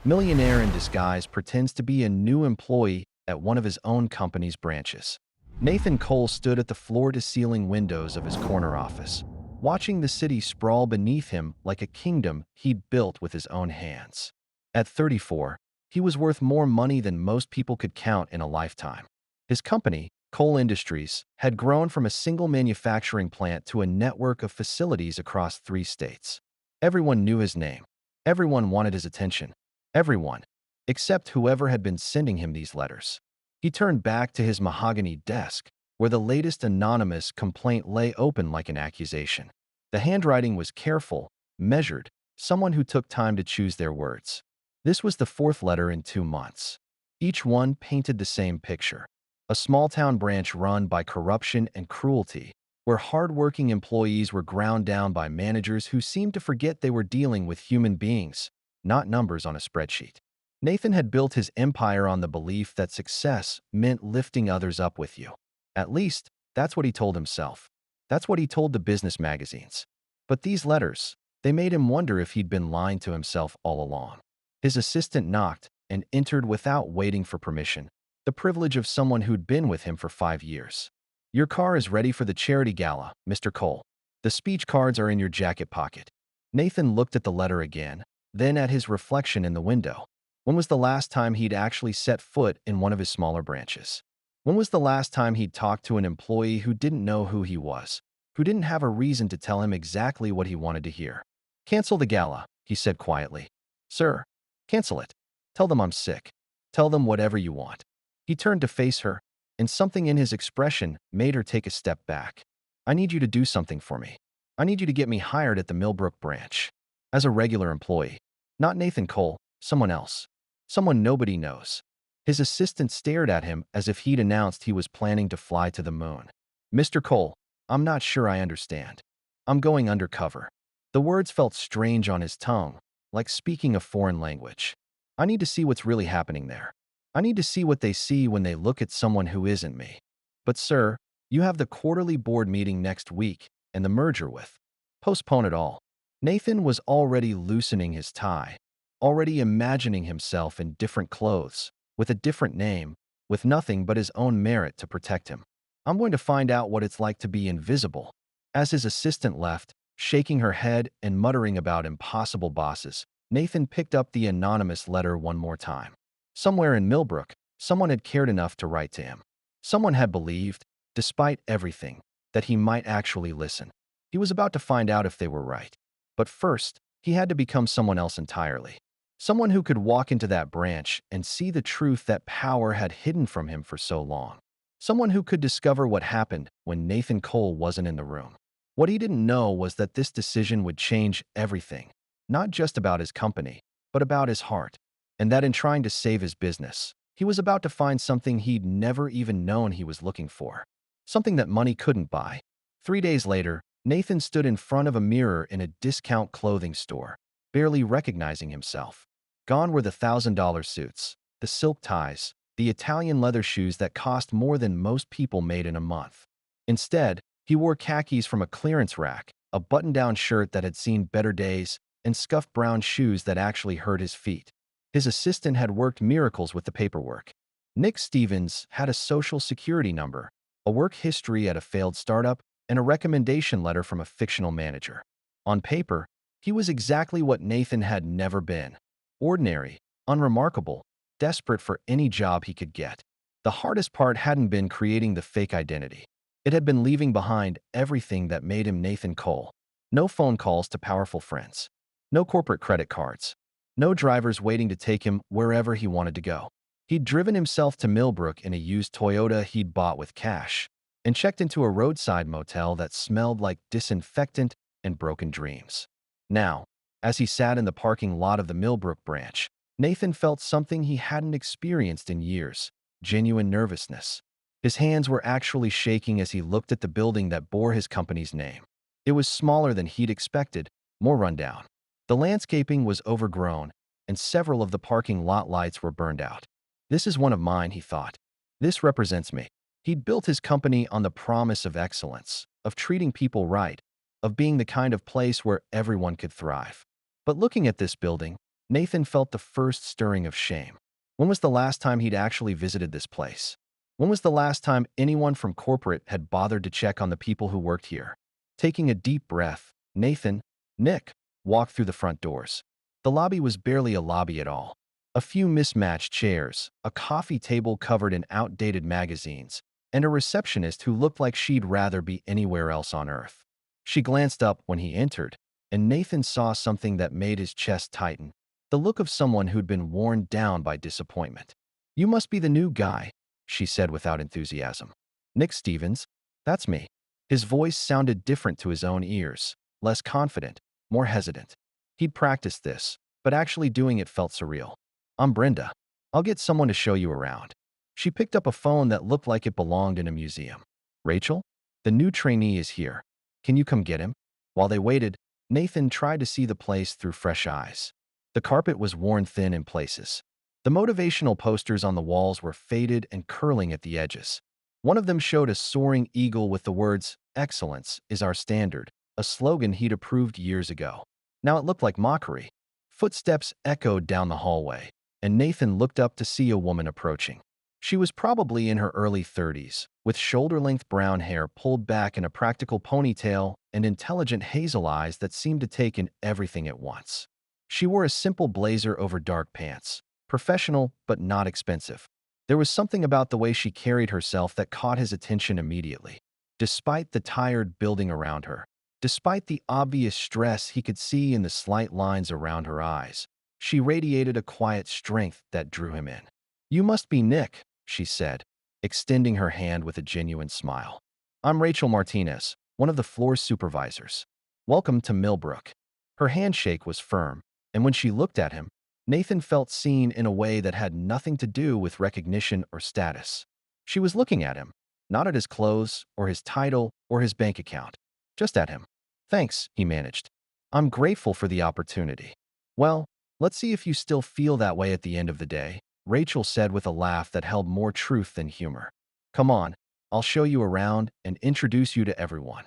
Millionaire in disguise pretends to be a new employee at one of his own company's branches. Nathan Cole stood at the floor-to-ceiling windows of his corner office, watching the city sprawl beneath him like a kingdom he'd built with his own hands. At 34, he was worth more money than most people could count in a lifetime. His company, Cole Industries, had grown from a single manufacturing plant to a network of facilities across 3 states. Everyone knew his name. Everyone wanted his attention. Everyone, except whoever had been sending him these letters. He turned back to his mahogany desk, where the latest anonymous complaint lay open like an accusation. The handwriting was careful, measured, someone who took time to choose their words. This was the 4th letter in 2 months. Each one painted the same picture. A small-town branch run by corruption and cruelty, where hard-working employees were ground down by managers who seemed to forget they were dealing with human beings, not numbers on a spreadsheet. Nathan had built his empire on the belief that success meant lifting others up with you. At least, that's what he told himself. That's what he told the business magazines. But these letters, they made him wonder if he'd been lying to himself all along. His assistant knocked and entered without waiting for permission, the privilege of someone who'd been with him for 5 years. "Your car is ready for the charity gala, Mr. Cole. The speech cards are in your jacket pocket." Nathan looked at the letter again, then at his reflection in the window. When was the last time he'd actually set foot in one of his smaller branches? When was the last time he'd talked to an employee who didn't know who he was, who didn't have a reason to tell him exactly what he wanted to hear? "Cancel the gala," he said quietly. "Sir, cancel it. Tell them I'm sick. Tell them whatever you want." He turned to face her, and something in his expression made her take a step back. "I need you to do something for me. I need you to get me hired at the Millbrook branch. As a regular employee. Not Nathan Cole, someone else. Someone nobody knows." His assistant stared at him as if he'd announced he was planning to fly to the moon. "Mr. Cole, I'm not sure I understand. I'm going undercover." The words felt strange on his tongue, like speaking a foreign language. "I need to see what's really happening there. I need to see what they see when they look at someone who isn't me." "But sir, you have the quarterly board meeting next week and the merger with." "Postpone it all." Nathan was already loosening his tie, already imagining himself in different clothes, with a different name, with nothing but his own merit to protect him. "I'm going to find out what it's like to be invisible." As his assistant left, shaking her head and muttering about impossible bosses, Nathan picked up the anonymous letter one more time. Somewhere in Millbrook, someone had cared enough to write to him. Someone had believed, despite everything, that he might actually listen. He was about to find out if they were right. But first, he had to become someone else entirely. Someone who could walk into that branch and see the truth that power had hidden from him for so long. Someone who could discover what happened when Nathan Cole wasn't in the room. What he didn't know was that this decision would change everything, not just about his company, but about his heart. And that in trying to save his business, he was about to find something he'd never even known he was looking for. Something that money couldn't buy. 3 days later, Nathan stood in front of a mirror in a discount clothing store, barely recognizing himself. Gone were the $1,000 suits, the silk ties, the Italian leather shoes that cost more than most people made in a month. Instead, he wore khakis from a clearance rack, a button-down shirt that had seen better days, and scuffed brown shoes that actually hurt his feet. His assistant had worked miracles with the paperwork. Nick Stevens had a social security number, a work history at a failed startup, and a recommendation letter from a fictional manager. On paper, he was exactly what Nathan had never been. Ordinary, unremarkable, desperate for any job he could get. The hardest part hadn't been creating the fake identity. It had been leaving behind everything that made him Nathan Cole. No phone calls to powerful friends. No corporate credit cards. No drivers waiting to take him wherever he wanted to go. He'd driven himself to Millbrook in a used Toyota he'd bought with cash, and checked into a roadside motel that smelled like disinfectant and broken dreams. Now, as he sat in the parking lot of the Millbrook branch, Nathan felt something he hadn't experienced in years: genuine nervousness. His hands were actually shaking as he looked at the building that bore his company's name. It was smaller than he'd expected, more rundown. The landscaping was overgrown, and several of the parking lot lights were burned out. "This is one of mine," he thought. "This represents me." He'd built his company on the promise of excellence, of treating people right, of being the kind of place where everyone could thrive. But looking at this building, Nathan felt the first stirring of shame. When was the last time he'd actually visited this place? When was the last time anyone from corporate had bothered to check on the people who worked here? Taking a deep breath, Nick, walked through the front doors. The lobby was barely a lobby at all. A few mismatched chairs, a coffee table covered in outdated magazines, and a receptionist who looked like she'd rather be anywhere else on earth. She glanced up when he entered, and Nathan saw something that made his chest tighten, the look of someone who'd been worn down by disappointment. "You must be the new guy," she said without enthusiasm. "Nick Stevens, that's me." His voice sounded different to his own ears, less confident, more hesitant. He'd practiced this, but actually doing it felt surreal. "I'm Brenda. I'll get someone to show you around." She picked up a phone that looked like it belonged in a museum. "Rachel? The new trainee is here. Can you come get him?" While they waited, Nathan tried to see the place through fresh eyes. The carpet was worn thin in places. The motivational posters on the walls were faded and curling at the edges. One of them showed a soaring eagle with the words, "Excellence is our standard," a slogan he'd approved years ago. Now it looked like mockery. Footsteps echoed down the hallway, and Nathan looked up to see a woman approaching. She was probably in her early 30s, with shoulder-length brown hair pulled back in a practical ponytail and intelligent hazel eyes that seemed to take in everything at once. She wore a simple blazer over dark pants, professional but not expensive. There was something about the way she carried herself that caught his attention immediately. Despite the tired building around her, despite the obvious stress he could see in the slight lines around her eyes, she radiated a quiet strength that drew him in. "You must be Nick," she said, extending her hand with a genuine smile. "I'm Rachel Martinez, one of the floor supervisors. Welcome to Millbrook." Her handshake was firm, and when she looked at him, Nathan felt seen in a way that had nothing to do with recognition or status. She was looking at him, not at his clothes or his title or his bank account, just at him. "Thanks," he managed. "I'm grateful for the opportunity." "Well, let's see if you still feel that way at the end of the day," Rachel said with a laugh that held more truth than humor. "Come on, I'll show you around and introduce you to everyone."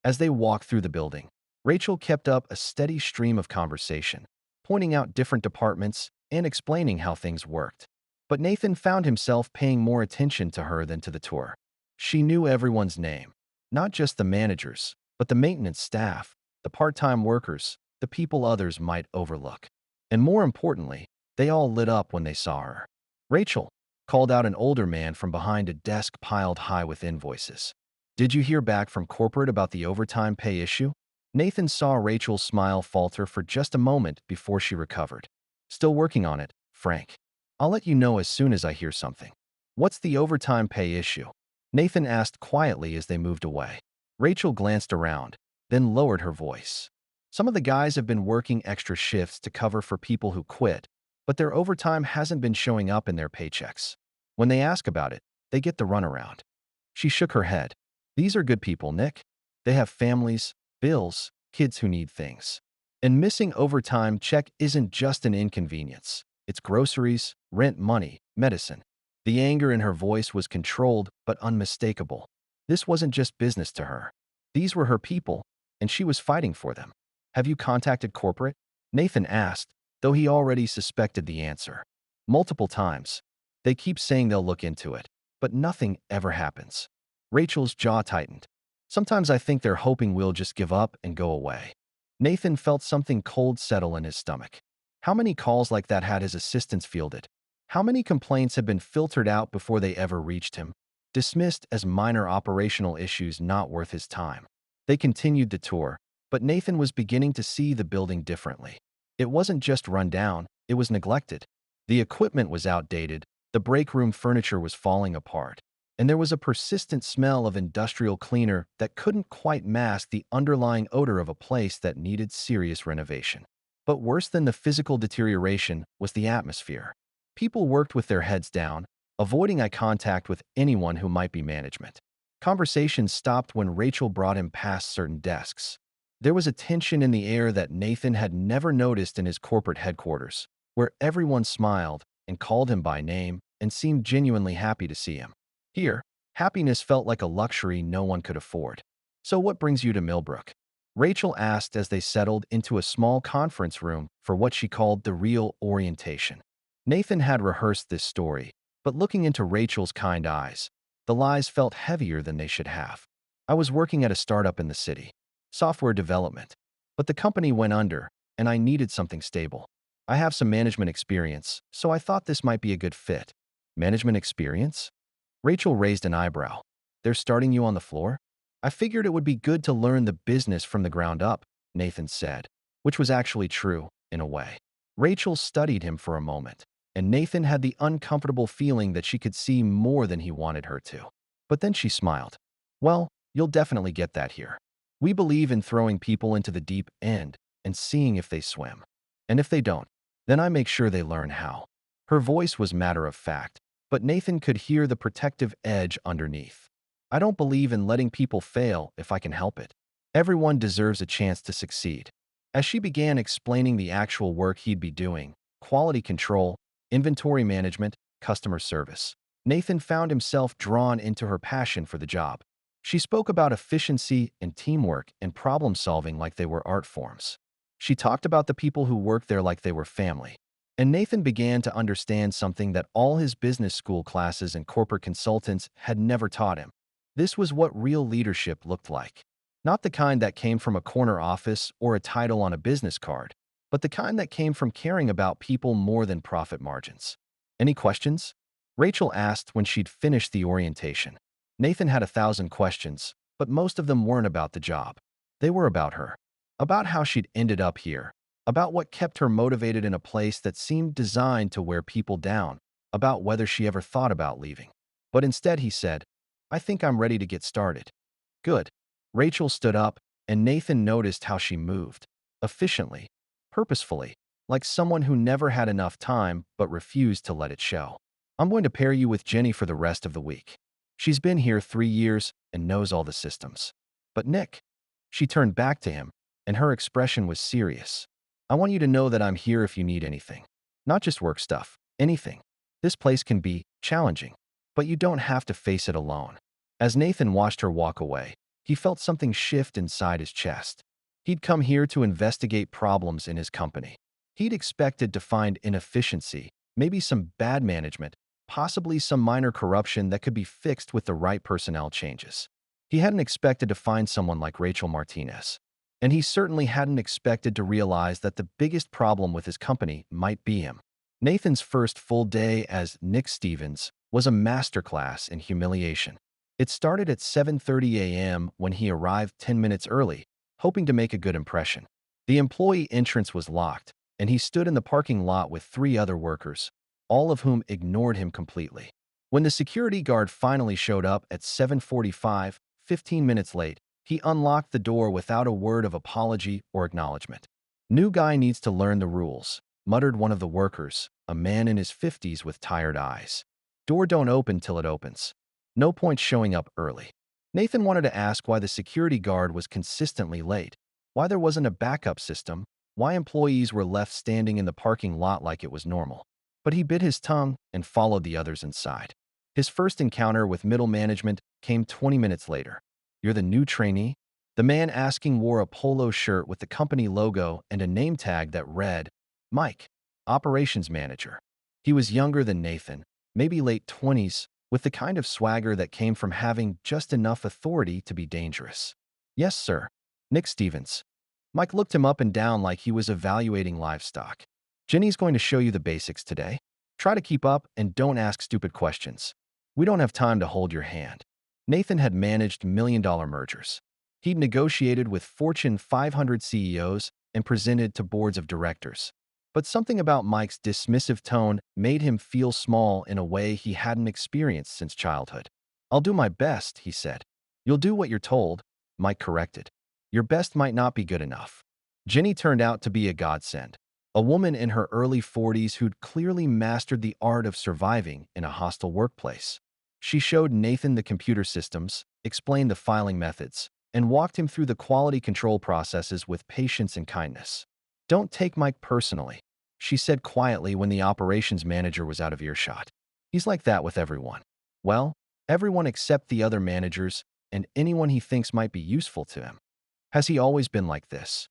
As they walked through the building, Rachel kept up a steady stream of conversation, pointing out different departments and explaining how things worked. But Nathan found himself paying more attention to her than to the tour. She knew everyone's name, not just the managers, but the maintenance staff, the part-time workers, the people others might overlook. And more importantly, they all lit up when they saw her. "Rachel," called out an older man from behind a desk piled high with invoices. "Did you hear back from corporate about the overtime pay issue?" Nathan saw Rachel's smile falter for just a moment before she recovered. "Still working on it, Frank. I'll let you know as soon as I hear something." "What's the overtime pay issue?" Nathan asked quietly as they moved away. Rachel glanced around, then lowered her voice. "Some of the guys have been working extra shifts to cover for people who quit, but their overtime hasn't been showing up in their paychecks. When they ask about it, they get the runaround." She shook her head. "These are good people, Nick. They have families, bills, kids who need things. And missing overtime check isn't just an inconvenience. It's groceries, rent money, medicine." The anger in her voice was controlled but unmistakable. This wasn't just business to her. These were her people, and she was fighting for them. "Have you contacted corporate?" Nathan asked, though he already suspected the answer. "Multiple times. They keep saying they'll look into it, but nothing ever happens." Rachel's jaw tightened. "Sometimes I think they're hoping we'll just give up and go away." Nathan felt something cold settle in his stomach. How many calls like that had his assistants fielded? How many complaints had been filtered out before they ever reached him, dismissed as minor operational issues not worth his time? They continued the tour, but Nathan was beginning to see the building differently. It wasn't just run down, it was neglected. The equipment was outdated, the break room furniture was falling apart, and there was a persistent smell of industrial cleaner that couldn't quite mask the underlying odor of a place that needed serious renovation. But worse than the physical deterioration was the atmosphere. People worked with their heads down, avoiding eye contact with anyone who might be management. Conversations stopped when Rachel brought him past certain desks. There was a tension in the air that Nathan had never noticed in his corporate headquarters, where everyone smiled and called him by name and seemed genuinely happy to see him. Here, happiness felt like a luxury no one could afford. "So what brings you to Millbrook?" Rachel asked as they settled into a small conference room for what she called the real orientation. Nathan had rehearsed this story, but looking into Rachel's kind eyes, the lies felt heavier than they should have. I was working at a startup in the city, software development, but the company went under, and I needed something stable. I have some management experience, so I thought this might be a good fit. Management experience? Rachel raised an eyebrow. They're starting you on the floor? I figured it would be good to learn the business from the ground up, Nathan said, which was actually true, in a way. Rachel studied him for a moment, and Nathan had the uncomfortable feeling that she could see more than he wanted her to. But then she smiled. Well, you'll definitely get that here. We believe in throwing people into the deep end and seeing if they swim. And if they don't, then I make sure they learn how. Her voice was matter of fact, but Nathan could hear the protective edge underneath. I don't believe in letting people fail if I can help it. Everyone deserves a chance to succeed. As she began explaining the actual work he'd be doing, quality control, inventory management, customer service, Nathan found himself drawn into her passion for the job. She spoke about efficiency and teamwork and problem solving like they were art forms. She talked about the people who worked there like they were family. And Nathan began to understand something that all his business school classes and corporate consultants had never taught him. This was what real leadership looked like. Not the kind that came from a corner office or a title on a business card, but the kind that came from caring about people more than profit margins. Any questions? Rachel asked when she'd finished the orientation. Nathan had 1,000 questions, but most of them weren't about the job. They were about her. About how she'd ended up here. About what kept her motivated in a place that seemed designed to wear people down. About whether she ever thought about leaving. But instead he said, I think I'm ready to get started. Good. Rachel stood up, and Nathan noticed how she moved. Efficiently. Purposefully. Like someone who never had enough time but refused to let it show. I'm going to pair you with Jenny for the rest of the week. She's been here 3 years and knows all the systems. But Nick, she turned back to him, and her expression was serious. I want you to know that I'm here if you need anything. Not just work stuff, anything. This place can be challenging, but you don't have to face it alone. As Nathan watched her walk away, he felt something shift inside his chest. He'd come here to investigate problems in his company. He'd expected to find inefficiency, maybe some bad management, possibly some minor corruption that could be fixed with the right personnel changes. He hadn't expected to find someone like Rachel Martinez. And he certainly hadn't expected to realize that the biggest problem with his company might be him. Nathan's first full day as Nick Stevens was a masterclass in humiliation. It started at 7:30 a.m. when he arrived 10 minutes early, hoping to make a good impression. The employee entrance was locked, and he stood in the parking lot with 3 other workers, all of whom ignored him completely. When the security guard finally showed up at 7:45, 15 minutes late, he unlocked the door without a word of apology or acknowledgement. New guy needs to learn the rules, muttered one of the workers, a man in his 50s with tired eyes. Door don't open till it opens. No point showing up early. Nathan wanted to ask why the security guard was consistently late, why there wasn't a backup system, why employees were left standing in the parking lot like it was normal. But he bit his tongue and followed the others inside. His first encounter with middle management came 20 minutes later. You're the new trainee? The man asking wore a polo shirt with the company logo and a name tag that read, Mike, Operations Manager. He was younger than Nathan, maybe late 20s, with the kind of swagger that came from having just enough authority to be dangerous. Yes, sir. Nick Stevens. Mike looked him up and down like he was evaluating livestock. Jenny's going to show you the basics today. Try to keep up and don't ask stupid questions. We don't have time to hold your hand. Nathan had managed million-dollar mergers. He'd negotiated with Fortune 500 CEOs and presented to boards of directors. But something about Mike's dismissive tone made him feel small in a way he hadn't experienced since childhood. I'll do my best, he said. You'll do what you're told, Mike corrected. Your best might not be good enough. Jenny turned out to be a godsend. A woman in her early 40s who'd clearly mastered the art of surviving in a hostile workplace. She showed Nathan the computer systems, explained the filing methods, and walked him through the quality control processes with patience and kindness. Don't take Mike personally, she said quietly when the operations manager was out of earshot. He's like that with everyone. Well, everyone except the other managers and anyone he thinks might be useful to him. Has he always been like this?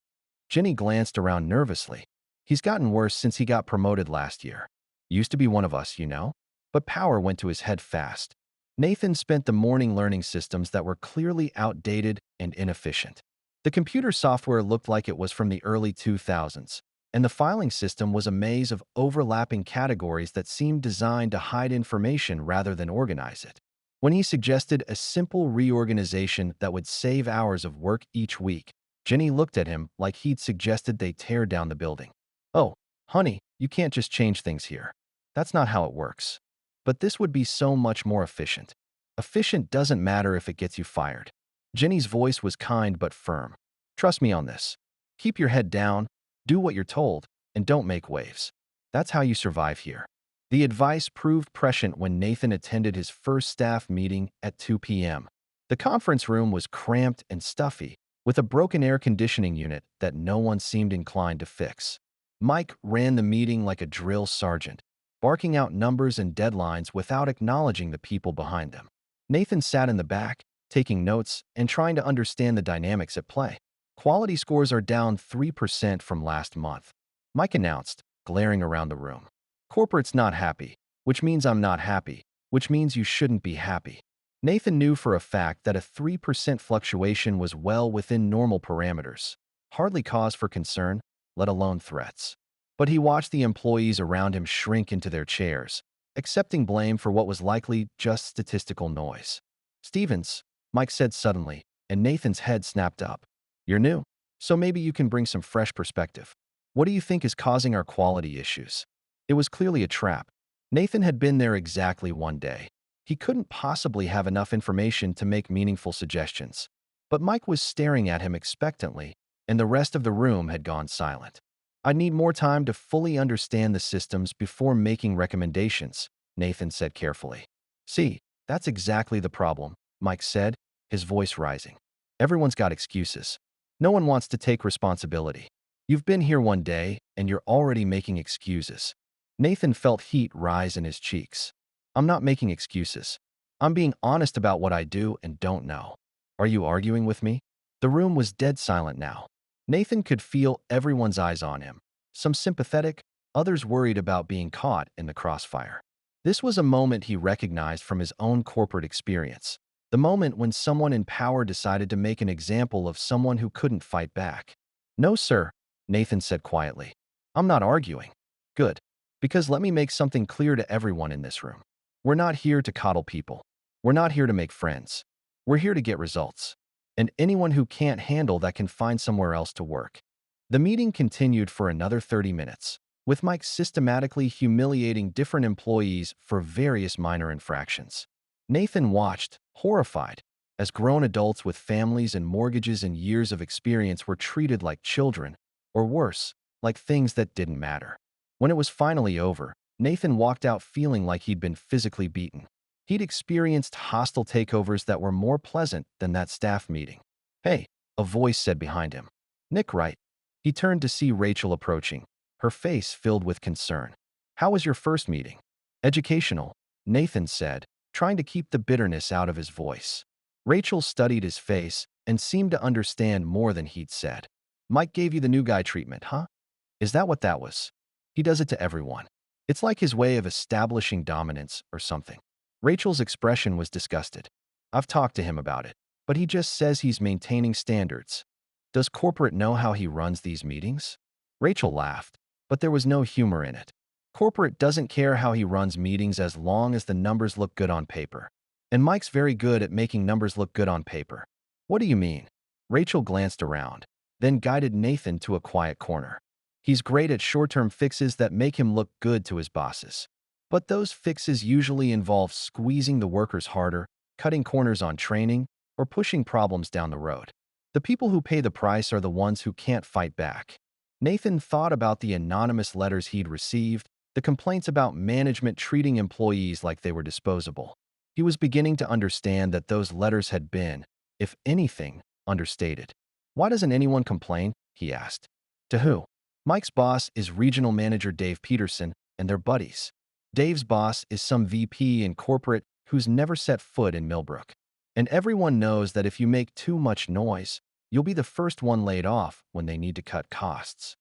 Jenny glanced around nervously. He's gotten worse since he got promoted last year. Used to be one of us, you know? But power went to his head fast. Nathan spent the morning learning systems that were clearly outdated and inefficient. The computer software looked like it was from the early 2000s, and the filing system was a maze of overlapping categories that seemed designed to hide information rather than organize it. When he suggested a simple reorganization that would save hours of work each week, Jenny looked at him like he'd suggested they tear down the building. Oh, honey, you can't just change things here. That's not how it works. But this would be so much more efficient. Efficient doesn't matter if it gets you fired. Jenny's voice was kind but firm. Trust me on this. Keep your head down, do what you're told, and don't make waves. That's how you survive here. The advice proved prescient when Nathan attended his first staff meeting at 2 p.m. The conference room was cramped and stuffy, with a broken air conditioning unit that no one seemed inclined to fix. Mike ran the meeting like a drill sergeant, barking out numbers and deadlines without acknowledging the people behind them. Nathan sat in the back, taking notes and trying to understand the dynamics at play. Quality scores are down 3% from last month, Mike announced, glaring around the room. Corporate's not happy, which means I'm not happy, which means you shouldn't be happy. Nathan knew for a fact that a 3% fluctuation was well within normal parameters, hardly cause for concern, let alone threats. But he watched the employees around him shrink into their chairs, accepting blame for what was likely just statistical noise. Stevens, Mike said suddenly, and Nathan's head snapped up. You're new, so maybe you can bring some fresh perspective. What do you think is causing our quality issues? It was clearly a trap. Nathan had been there exactly one day. He couldn't possibly have enough information to make meaningful suggestions. But Mike was staring at him expectantly, and the rest of the room had gone silent. I need more time to fully understand the systems before making recommendations, Nathan said carefully. See, that's exactly the problem, Mike said, his voice rising. Everyone's got excuses. No one wants to take responsibility. You've been here one day, and you're already making excuses. Nathan felt heat rise in his cheeks. I'm not making excuses. I'm being honest about what I do and don't know. Are you arguing with me? The room was dead silent now. Nathan could feel everyone's eyes on him, some sympathetic, others worried about being caught in the crossfire. This was a moment he recognized from his own corporate experience, the moment when someone in power decided to make an example of someone who couldn't fight back. No, sir, Nathan said quietly. I'm not arguing. Good. Because let me make something clear to everyone in this room. We're not here to coddle people. We're not here to make friends. We're here to get results. And anyone who can't handle that can find somewhere else to work. The meeting continued for another 30 minutes, with Mike systematically humiliating different employees for various minor infractions. Nathan watched, horrified, as grown adults with families and mortgages and years of experience were treated like children, or worse, like things that didn't matter. When it was finally over, Nathan walked out feeling like he'd been physically beaten. He'd experienced hostile takeovers that were more pleasant than that staff meeting. Hey, a voice said behind him. Nick, right? He turned to see Rachel approaching, her face filled with concern. How was your first meeting? Educational, Nathan said, trying to keep the bitterness out of his voice. Rachel studied his face and seemed to understand more than he'd said. Mike gave you the new guy treatment, huh? Is that what that was? He does it to everyone. It's like his way of establishing dominance or something. Rachel's expression was disgusted. I've talked to him about it, but he just says he's maintaining standards. Does corporate know how he runs these meetings? Rachel laughed, but there was no humor in it. Corporate doesn't care how he runs meetings as long as the numbers look good on paper. And Mike's very good at making numbers look good on paper. What do you mean? Rachel glanced around, then guided Nathan to a quiet corner. He's great at short-term fixes that make him look good to his bosses. But those fixes usually involve squeezing the workers harder, cutting corners on training, or pushing problems down the road. The people who pay the price are the ones who can't fight back. Nathan thought about the anonymous letters he'd received, the complaints about management treating employees like they were disposable. He was beginning to understand that those letters had been, if anything, understated. Why doesn't anyone complain? He asked. To who? Mike's boss is regional manager Dave Peterson, and they're buddies. Dave's boss is some VP in corporate who's never set foot in Millbrook. And everyone knows that if you make too much noise, You'll be the first one laid off when they need to cut costs.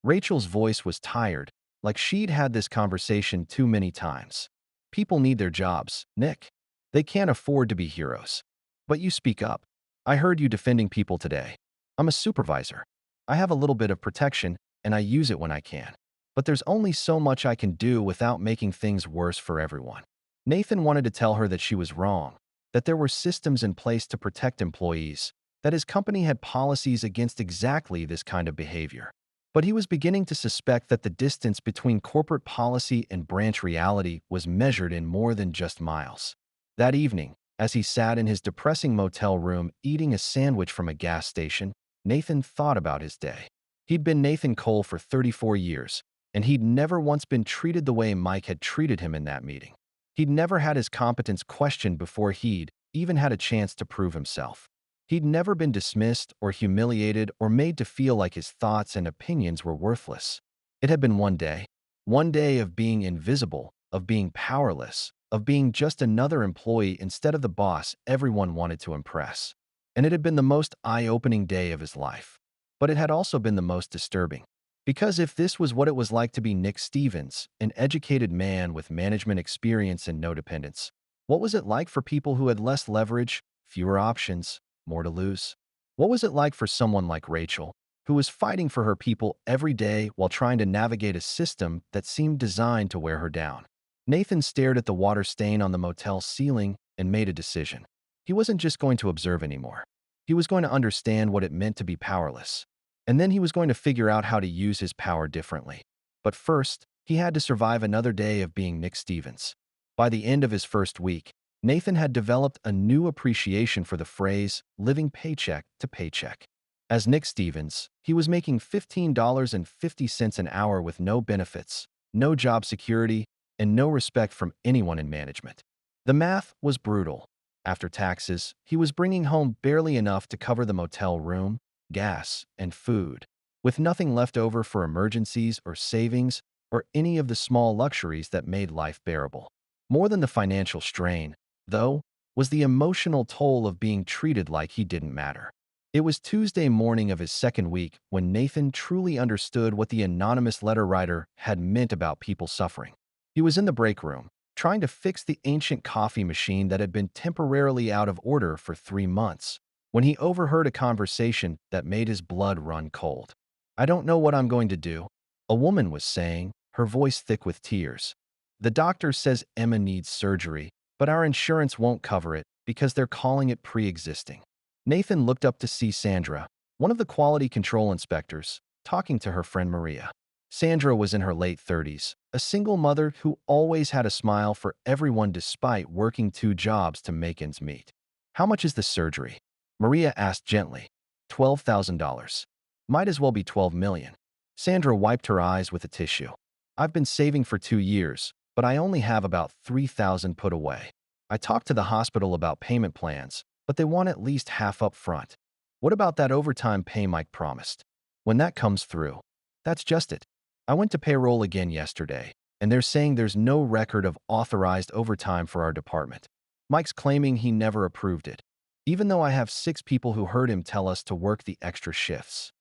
Rachel's voice was tired, like she'd had this conversation too many times. People need their jobs, Nick. They can't afford to be heroes. But you speak up. I heard you defending people today. I'm a supervisor. I have a little bit of protection, and I use it when I can. But there's only so much I can do without making things worse for everyone. Nathan wanted to tell her that she was wrong, that there were systems in place to protect employees, that his company had policies against exactly this kind of behavior. But he was beginning to suspect that the distance between corporate policy and branch reality was measured in more than just miles. That evening, as he sat in his depressing motel room eating a sandwich from a gas station, Nathan thought about his day. He'd been Nathan Cole for 34 years, and he'd never once been treated the way Mike had treated him in that meeting. He'd never had his competence questioned before he'd even had a chance to prove himself. He'd never been dismissed or humiliated or made to feel like his thoughts and opinions were worthless. It had been one day of being invisible, of being powerless, of being just another employee instead of the boss everyone wanted to impress. And it had been the most eye-opening day of his life. But it had also been the most disturbing. Because if this was what it was like to be Nick Stevens, an educated man with management experience and no dependents, what was it like for people who had less leverage, fewer options, more to lose? What was it like for someone like Rachel, who was fighting for her people every day while trying to navigate a system that seemed designed to wear her down? Nathan stared at the water stain on the motel ceiling and made a decision. He wasn't just going to observe anymore. He was going to understand what it meant to be powerless. And then he was going to figure out how to use his power differently. But first, he had to survive another day of being Nick Stevens. By the end of his first week, Nathan had developed a new appreciation for the phrase living paycheck to paycheck. As Nick Stevens, he was making $15.50 an hour with no benefits, no job security, and no respect from anyone in management. The math was brutal. After taxes, he was bringing home barely enough to cover the motel room, gas, and food, with nothing left over for emergencies or savings or any of the small luxuries that made life bearable. More than the financial strain, though, was the emotional toll of being treated like he didn't matter. It was Tuesday morning of his second week when Nathan truly understood what the anonymous letter writer had meant about people suffering. He was in the break room, trying to fix the ancient coffee machine that had been temporarily out of order for 3 months, when he overheard a conversation that made his blood run cold. "I don't know what I'm going to do," a woman was saying, her voice thick with tears. "The doctor says Emma needs surgery, but our insurance won't cover it because they're calling it pre-existing." Nathan looked up to see Sandra, one of the quality control inspectors, talking to her friend Maria. Sandra was in her late 30s, a single mother who always had a smile for everyone despite working 2 jobs to make ends meet. "How much is the surgery?" Maria asked gently. $12,000. Might as well be 12 million. Sandra wiped her eyes with a tissue. "I've been saving for 2 years, but I only have about 3,000 put away. I talked to the hospital about payment plans, but they want at least half up front. What about that overtime pay Mike promised? When that comes through?" "That's just it. I went to payroll again yesterday, and they're saying there's no record of authorized overtime for our department. Mike's claiming he never approved it, even though I have 6 people who heard him tell us to work the extra shifts."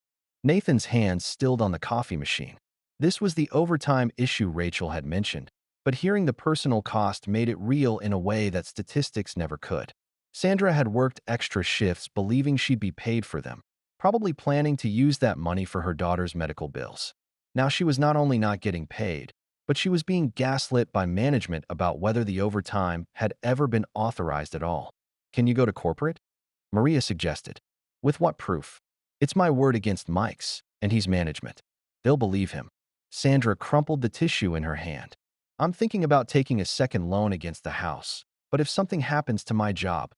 Nathan's hands stilled on the coffee machine. This was the overtime issue Rachel had mentioned, but hearing the personal cost made it real in a way that statistics never could. Sandra had worked extra shifts believing she'd be paid for them, probably planning to use that money for her daughter's medical bills. Now she was not only not getting paid, but she was being gaslit by management about whether the overtime had ever been authorized at all. "Can you go to corporate?" Maria suggested. "With what proof? It's my word against Mike's, and he's management. They'll believe him." Sandra crumpled the tissue in her hand. "I'm thinking about taking a second loan against the house, but if something happens to my job—"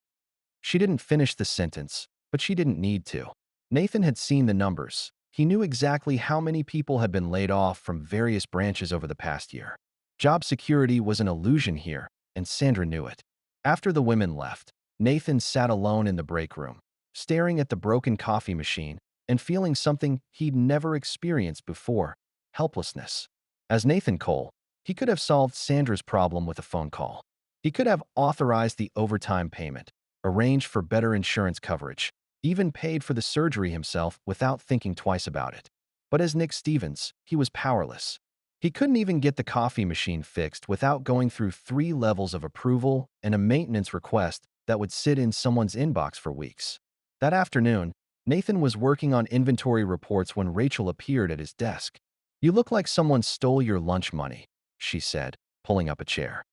She didn't finish the sentence, but she didn't need to. Nathan had seen the numbers. He knew exactly how many people had been laid off from various branches over the past year. Job security was an illusion here, and Sandra knew it. After the women left, Nathan sat alone in the break room, staring at the broken coffee machine and feeling something he'd never experienced before: helplessness. As Nathan Cole, he could have solved Sandra's problem with a phone call. He could have authorized the overtime payment, arranged for better insurance coverage, even paid for the surgery himself without thinking twice about it. But as Nick Stevens, he was powerless. He couldn't even get the coffee machine fixed without going through 3 levels of approval and a maintenance request that would sit in someone's inbox for weeks. That afternoon, Nathan was working on inventory reports when Rachel appeared at his desk. "You look like someone stole your lunch money," she said, pulling up a chair.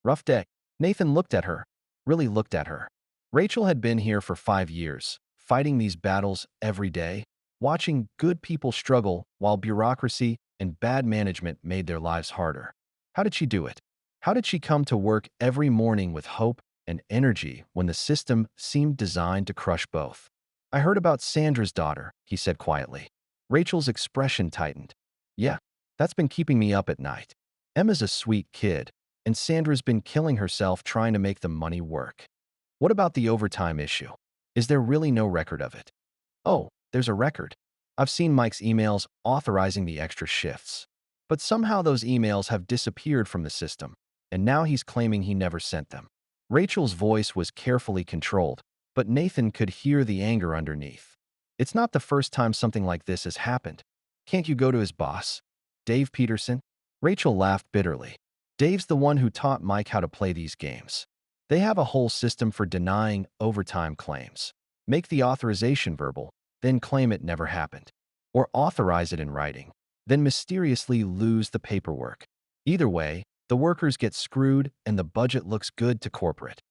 "Rough day." Nathan looked at her, really looked at her. Rachel had been here for 5 years, fighting these battles every day, watching good people struggle while bureaucracy and bad management made their lives harder. How did she do it? How did she come to work every morning with hope and energy when the system seemed designed to crush both? "I heard about Sandra's daughter," he said quietly. Rachel's expression tightened. "Yeah, that's been keeping me up at night. Emma's a sweet kid, and Sandra's been killing herself trying to make the money work." "What about the overtime issue? Is there really no record of it?" "Oh, there's a record. I've seen Mike's emails authorizing the extra shifts. But somehow those emails have disappeared from the system, and now he's claiming he never sent them." Rachel's voice was carefully controlled, but Nathan could hear the anger underneath. "It's not the first time something like this has happened. Can't you go to his boss, Dave Peterson?" Rachel laughed bitterly. "Dave's the one who taught Mike how to play these games. They have a whole system for denying overtime claims. Make the authorization verbal, then claim it never happened. Or authorize it in writing, then mysteriously lose the paperwork. Either way, the workers get screwed and the budget looks good to corporate."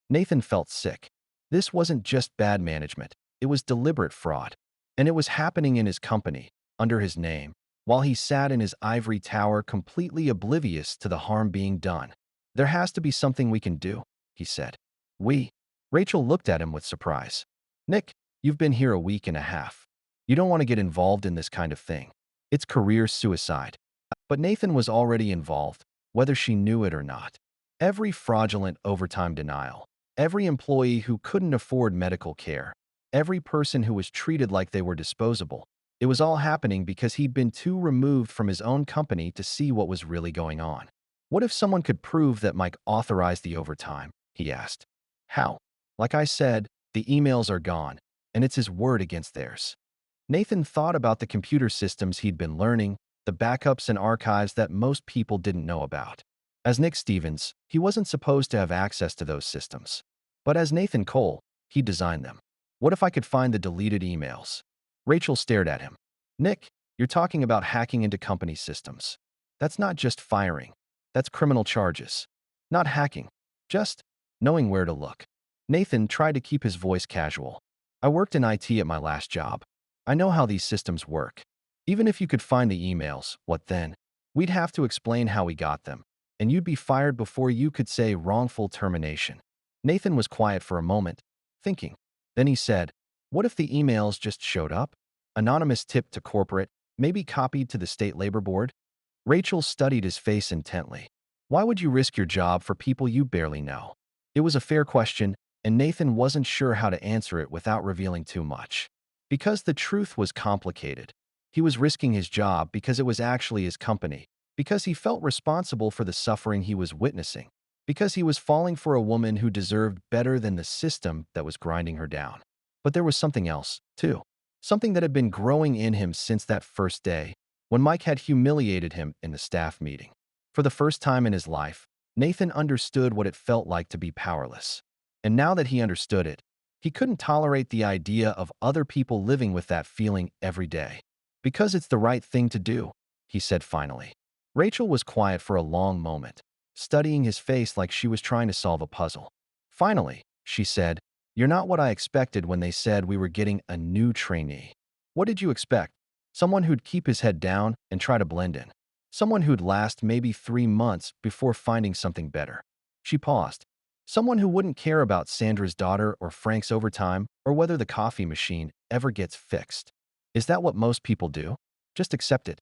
Nathan felt sick. This wasn't just bad management, it was deliberate fraud. And it was happening in his company, under his name, while he sat in his ivory tower completely oblivious to the harm being done. "There has to be something we can do," he said. "We?" Rachel looked at him with surprise. "Nick, you've been here a week and a half. You don't want to get involved in this kind of thing. It's career suicide." But Nathan was already involved, whether she knew it or not. Every fraudulent overtime denial, every employee who couldn't afford medical care, every person who was treated like they were disposable, it was all happening because he'd been too removed from his own company to see what was really going on. "What if someone could prove that Mike authorized the overtime?" he asked. "How?" "Like I said, the emails are gone, and it's his word against theirs." Nathan thought about the computer systems he'd been learning, the backups and archives that most people didn't know about. As Nick Stevens, he wasn't supposed to have access to those systems. But as Nathan Cole, he designed them. "What if I could find the deleted emails?" Rachel stared at him. "Nick, you're talking about hacking into company systems. That's not just firing. That's criminal charges. Not hacking, just knowing where to look." Nathan tried to keep his voice casual. "I worked in IT at my last job. I know how these systems work. Even if you could find the emails, what then? We'd have to explain how we got them, and you'd be fired before you could say wrongful termination." Nathan was quiet for a moment, thinking. Then he said, "What if the emails just showed up? Anonymous tip to corporate, maybe copied to the state labor board?" Rachel studied his face intently. "Why would you risk your job for people you barely know?" It was a fair question, and Nathan wasn't sure how to answer it without revealing too much. Because the truth was complicated. He was risking his job because it was actually his company, because he felt responsible for the suffering he was witnessing, because he was falling for a woman who deserved better than the system that was grinding her down. But there was something else, too. Something that had been growing in him since that first day, when Mike had humiliated him in the staff meeting. For the first time in his life, Nathan understood what it felt like to be powerless. And now that he understood it, he couldn't tolerate the idea of other people living with that feeling every day. "Because it's the right thing to do," he said finally. Rachel was quiet for a long moment, studying his face like she was trying to solve a puzzle. Finally, she said, "You're not what I expected when they said we were getting a new trainee. What did you expect? Someone who'd keep his head down and try to blend in. Someone who'd last maybe 3 months before finding something better." She paused. "Someone who wouldn't care about Sandra's daughter or Frank's overtime or whether the coffee machine ever gets fixed. Is that what most people do? Just accept it?"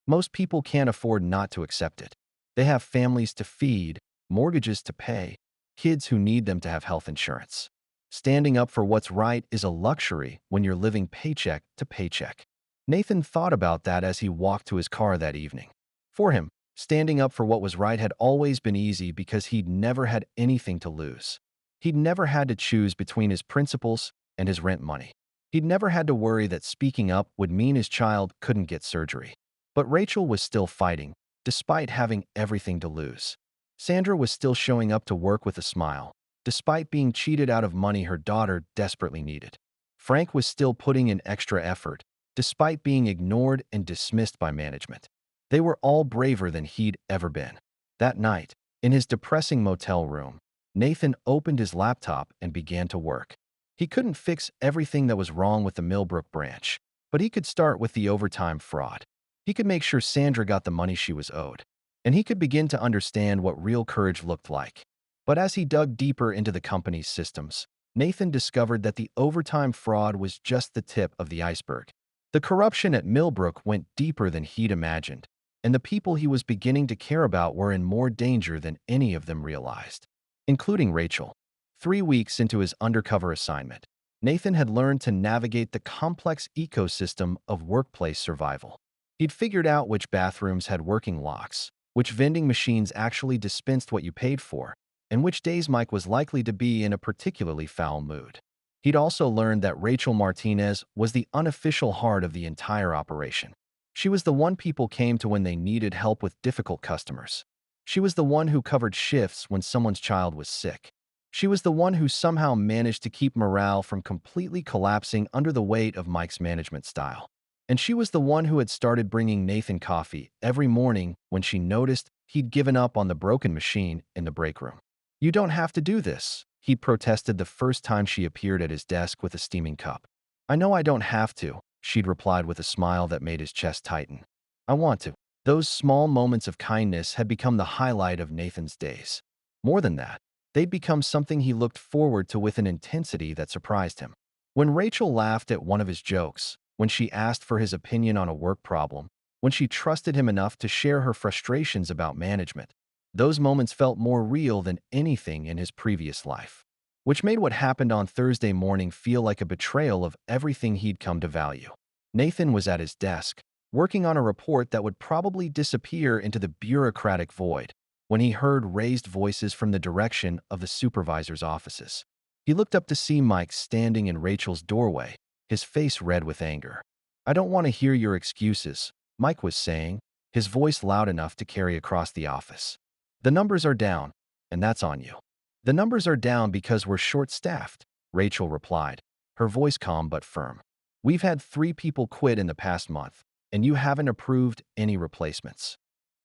Most people can't afford not to accept it. They have families to feed, mortgages to pay, kids who need them to have health insurance. Standing up for what's right is a luxury when you're living paycheck to paycheck. Nathan thought about that as he walked to his car that evening. For him, standing up for what was right had always been easy because he'd never had anything to lose. He'd never had to choose between his principles and his rent money. He'd never had to worry that speaking up would mean his child couldn't get surgery. But Rachel was still fighting, despite having everything to lose. Sandra was still showing up to work with a smile, despite being cheated out of money her daughter desperately needed. Frank was still putting in extra effort, despite being ignored and dismissed by management. They were all braver than he'd ever been. That night, in his depressing motel room, Nathan opened his laptop and began to work. He couldn't fix everything that was wrong with the Millbrook branch, but he could start with the overtime fraud. He could make sure Sandra got the money she was owed, and he could begin to understand what real courage looked like. But as he dug deeper into the company's systems, Nathan discovered that the overtime fraud was just the tip of the iceberg. The corruption at Millbrook went deeper than he'd imagined, and the people he was beginning to care about were in more danger than any of them realized, including Rachel. 3 weeks into his undercover assignment, Nathan had learned to navigate the complex ecosystem of workplace survival. He'd figured out which bathrooms had working locks, which vending machines actually dispensed what you paid for, and which days Mike was likely to be in a particularly foul mood. He'd also learned that Rachel Martinez was the unofficial heart of the entire operation. She was the one people came to when they needed help with difficult customers. She was the one who covered shifts when someone's child was sick. She was the one who somehow managed to keep morale from completely collapsing under the weight of Mike's management style. And she was the one who had started bringing Nathan coffee every morning when she noticed he'd given up on the broken machine in the break room. "You don't have to do this," he protested the first time she appeared at his desk with a steaming cup. "I know I don't have to," she'd replied with a smile that made his chest tighten. "I want to." Those small moments of kindness had become the highlight of Nathan's days. More than that, they'd become something he looked forward to with an intensity that surprised him. When Rachel laughed at one of his jokes, when she asked for his opinion on a work problem, when she trusted him enough to share her frustrations about management, those moments felt more real than anything in his previous life, which made what happened on Thursday morning feel like a betrayal of everything he'd come to value. Nathan was at his desk, working on a report that would probably disappear into the bureaucratic void, when he heard raised voices from the direction of the supervisor's offices. He looked up to see Mike standing in Rachel's doorway, his face red with anger. "I don't want to hear your excuses," Mike was saying, his voice loud enough to carry across the office. "The numbers are down, and that's on you." "The numbers are down because we're short-staffed," Rachel replied, her voice calm but firm. "We've had 3 people quit in the past month, and you haven't approved any replacements.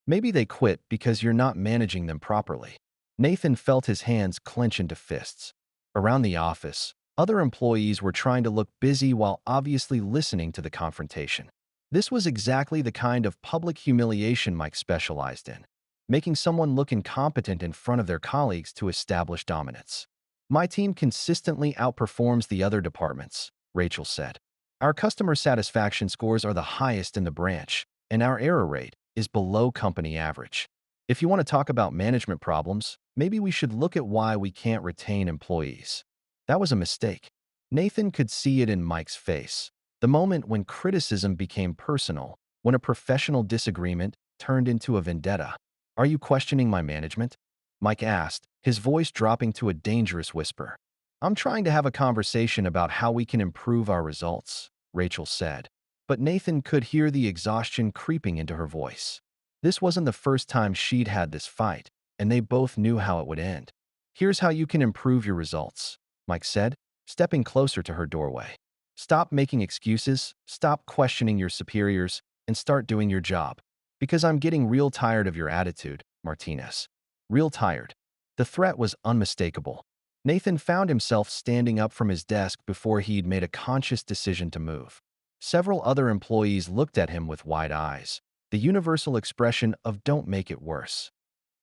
Maybe they quit because you're not managing them properly." Nathan felt his hands clench into fists. Around the office, other employees were trying to look busy while obviously listening to the confrontation. This was exactly the kind of public humiliation Mike specialized in, making someone look incompetent in front of their colleagues to establish dominance. "My team consistently outperforms the other departments," Rachel said. "Our customer satisfaction scores are the highest in the branch, and our error rate is below company average. If you want to talk about management problems, maybe we should look at why we can't retain employees." That was a mistake. Nathan could see it in Mike's face. The moment when criticism became personal, when a professional disagreement turned into a vendetta. "Are you questioning my management?" Mike asked, his voice dropping to a dangerous whisper. "I'm trying to have a conversation about how we can improve our results," Rachel said. But Nathan could hear the exhaustion creeping into her voice. This wasn't the first time she'd had this fight, and they both knew how it would end. "Here's how you can improve your results," Mike said, stepping closer to her doorway. "Stop making excuses, stop questioning your superiors, and start doing your job. Because I'm getting real tired of your attitude, Martinez. Real tired." The threat was unmistakable. Nathan found himself standing up from his desk before he'd made a conscious decision to move. Several other employees looked at him with wide eyes, the universal expression of "don't make it worse."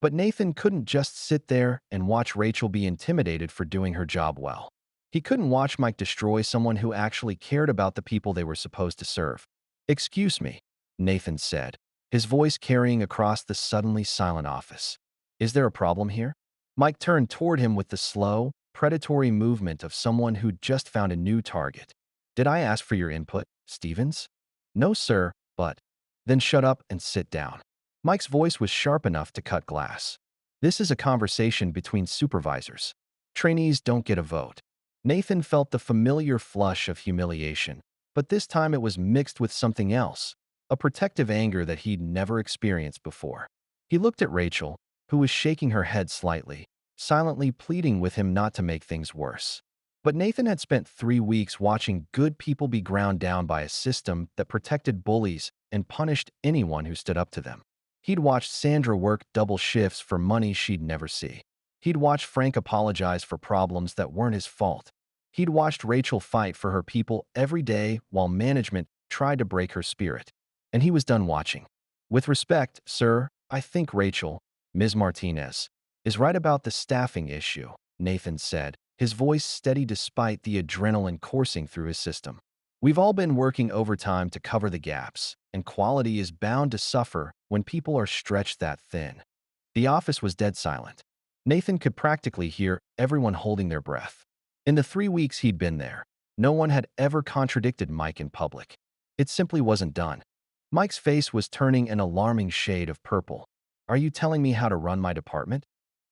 But Nathan couldn't just sit there and watch Rachel be intimidated for doing her job well. He couldn't watch Mike destroy someone who actually cared about the people they were supposed to serve. "Excuse me," Nathan said, his voice carrying across the suddenly silent office. "Is there a problem here?" Mike turned toward him with the slow, predatory movement of someone who'd just found a new target. "Did I ask for your input, Stevens?" "No, sir, but—" "Then shut up and sit down." Mike's voice was sharp enough to cut glass. "This is a conversation between supervisors. Trainees don't get a vote." Nathan felt the familiar flush of humiliation, but this time it was mixed with something else, a protective anger that he'd never experienced before. He looked at Rachel, who was shaking her head slightly, silently pleading with him not to make things worse. But Nathan had spent 3 weeks watching good people be ground down by a system that protected bullies and punished anyone who stood up to them. He'd watched Sandra work double shifts for money she'd never see. He'd watched Frank apologize for problems that weren't his fault. He'd watched Rachel fight for her people every day while management tried to break her spirit. And he was done watching. With respect, sir, I think Rachel, Ms. Martinez, is right about the staffing issue, Nathan said, his voice steady despite the adrenaline coursing through his system. We've all been working overtime to cover the gaps, and quality is bound to suffer when people are stretched that thin. The office was dead silent. Nathan could practically hear everyone holding their breath. In the 3 weeks he'd been there, no one had ever contradicted Mike in public. It simply wasn't done. Mike's face was turning an alarming shade of purple. Are you telling me how to run my department?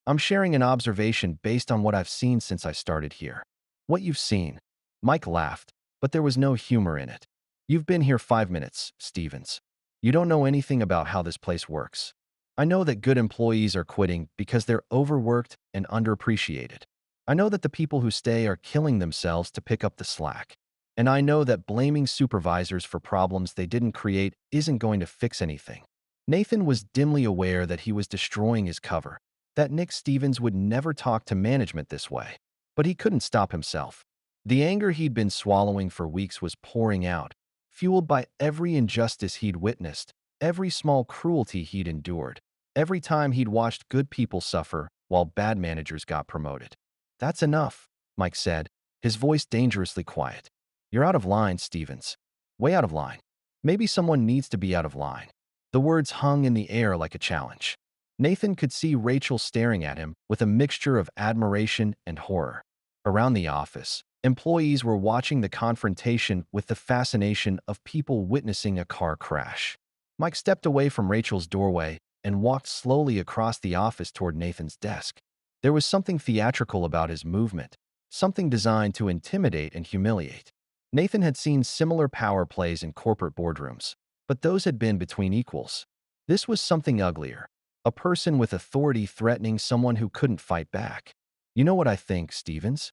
I'm sharing an observation based on what I've seen since I started here. What you've seen. Mike laughed, but there was no humor in it. You've been here 5 minutes, Stevens. You don't know anything about how this place works. I know that good employees are quitting because they're overworked and underappreciated. I know that the people who stay are killing themselves to pick up the slack. And I know that blaming supervisors for problems they didn't create isn't going to fix anything. Nathan was dimly aware that he was destroying his cover, that Nick Stevens would never talk to management this way. But he couldn't stop himself. The anger he'd been swallowing for weeks was pouring out, fueled by every injustice he'd witnessed, every small cruelty he'd endured, every time he'd watched good people suffer while bad managers got promoted. That's enough, Mike said, his voice dangerously quiet. You're out of line, Stevens. Way out of line. Maybe someone needs to be out of line. The words hung in the air like a challenge. Nathan could see Rachel staring at him with a mixture of admiration and horror. Around the office, employees were watching the confrontation with the fascination of people witnessing a car crash. Mike stepped away from Rachel's doorway and walked slowly across the office toward Nathan's desk. There was something theatrical about his movement, something designed to intimidate and humiliate. Nathan had seen similar power plays in corporate boardrooms, but those had been between equals. This was something uglier, a person with authority threatening someone who couldn't fight back. You know what I think, Stevens?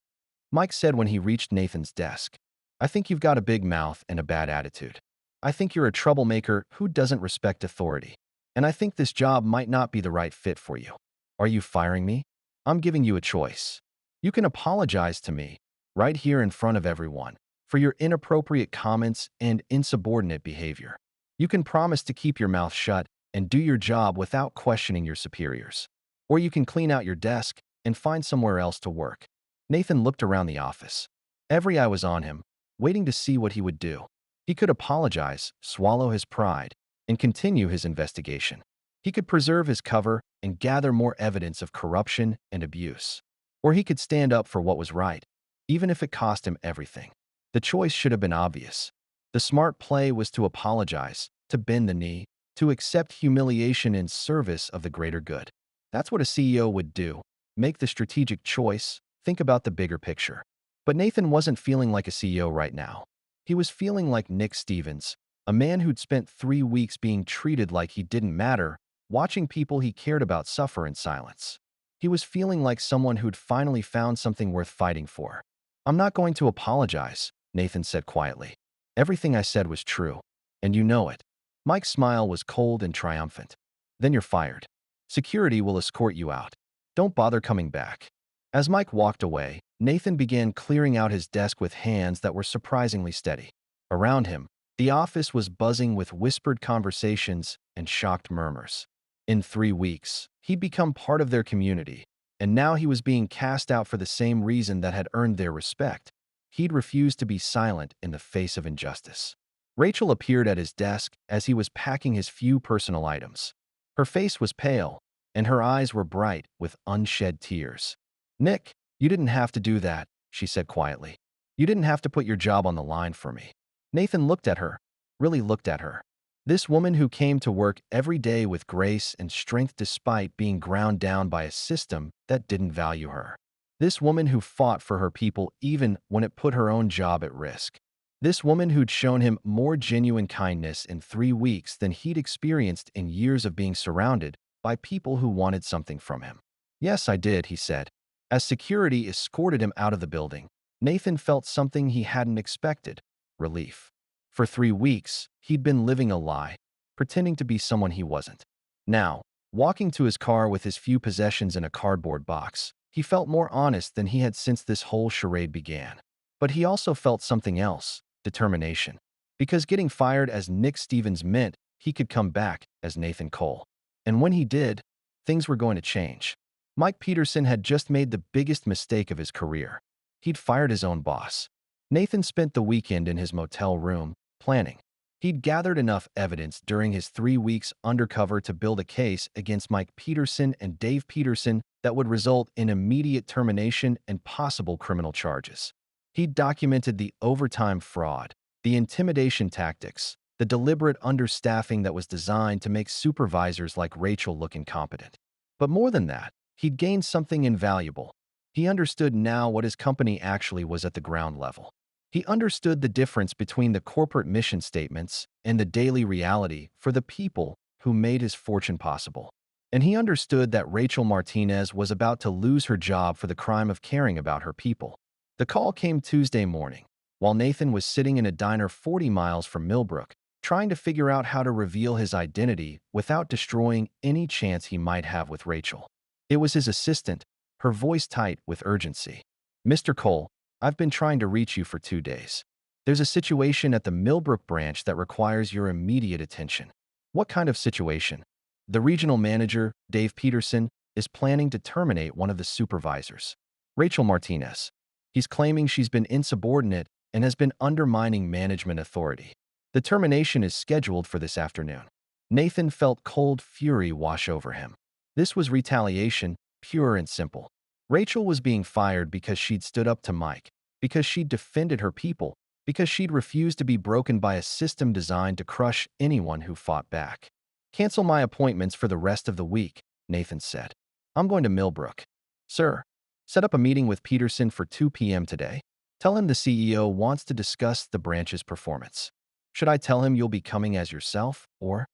Mike said when he reached Nathan's desk. I think you've got a big mouth and a bad attitude. I think you're a troublemaker who doesn't respect authority. And I think this job might not be the right fit for you. Are you firing me? I'm giving you a choice. You can apologize to me, right here in front of everyone, for your inappropriate comments and insubordinate behavior. You can promise to keep your mouth shut and do your job without questioning your superiors. Or you can clean out your desk and find somewhere else to work. Nathan looked around the office. Every eye was on him, waiting to see what he would do. He could apologize, swallow his pride, and continue his investigation. He could preserve his cover and gather more evidence of corruption and abuse. Or he could stand up for what was right, even if it cost him everything. The choice should have been obvious. The smart play was to apologize, to bend the knee, to accept humiliation in service of the greater good. That's what a CEO would do. Make the strategic choice, think about the bigger picture. But Nathan wasn't feeling like a CEO right now. He was feeling like Nick Stevens, a man who'd spent 3 weeks being treated like he didn't matter, watching people he cared about suffer in silence. He was feeling like someone who'd finally found something worth fighting for. I'm not going to apologize, Nathan said quietly. Everything I said was true, and you know it. Mike's smile was cold and triumphant. Then you're fired. Security will escort you out. Don't bother coming back. As Mike walked away, Nathan began clearing out his desk with hands that were surprisingly steady. Around him, the office was buzzing with whispered conversations and shocked murmurs. In 3 weeks, he'd become part of their community, and now he was being cast out for the same reason that had earned their respect. He'd refused to be silent in the face of injustice. Rachel appeared at his desk as he was packing his few personal items. Her face was pale, and her eyes were bright with unshed tears. Nick, you didn't have to do that, she said quietly. You didn't have to put your job on the line for me. Nathan looked at her, really looked at her. This woman who came to work every day with grace and strength despite being ground down by a system that didn't value her. This woman who fought for her people even when it put her own job at risk. This woman who'd shown him more genuine kindness in 3 weeks than he'd experienced in years of being surrounded by people who wanted something from him. Yes, I did, he said. As security escorted him out of the building, Nathan felt something he hadn't expected: relief. For 3 weeks, he'd been living a lie, pretending to be someone he wasn't. Now, walking to his car with his few possessions in a cardboard box, he felt more honest than he had since this whole charade began. But he also felt something else: determination. Because getting fired as Nick Stevens meant he could come back as Nathan Cole. And when he did, things were going to change. Mike Peterson had just made the biggest mistake of his career. He'd fired his own boss. Nathan spent the weekend in his motel room, planning. He'd gathered enough evidence during his 3 weeks undercover to build a case against Mike Peterson and Dave Peterson that would result in immediate termination and possible criminal charges. He'd documented the overtime fraud, the intimidation tactics, the deliberate understaffing that was designed to make supervisors like Rachel look incompetent. But more than that, he'd gained something invaluable. He understood now what his company actually was at the ground level. He understood the difference between the corporate mission statements and the daily reality for the people who made his fortune possible. And he understood that Rachel Martinez was about to lose her job for the crime of caring about her people. The call came Tuesday morning, while Nathan was sitting in a diner 40 miles from Millbrook, trying to figure out how to reveal his identity without destroying any chance he might have with Rachel. It was his assistant, her voice tight with urgency. "Mr. Cole, I've been trying to reach you for 2 days. There's a situation at the Millbrook branch that requires your immediate attention." "What kind of situation?" "The regional manager, Dave Peterson, is planning to terminate one of the supervisors, Rachel Martinez. He's claiming she's been insubordinate and has been undermining management authority. The termination is scheduled for this afternoon." Nathan felt cold fury wash over him. This was retaliation, pure and simple. Rachel was being fired because she'd stood up to Mike, because she'd defended her people, because she'd refused to be broken by a system designed to crush anyone who fought back. "Cancel my appointments for the rest of the week," Nathan said. "I'm going to Millbrook." "Sir, set up a meeting with Peterson for 2 p.m. today. Tell him the CEO wants to discuss the branch's performance." "Should I tell him you'll be coming as yourself, or?"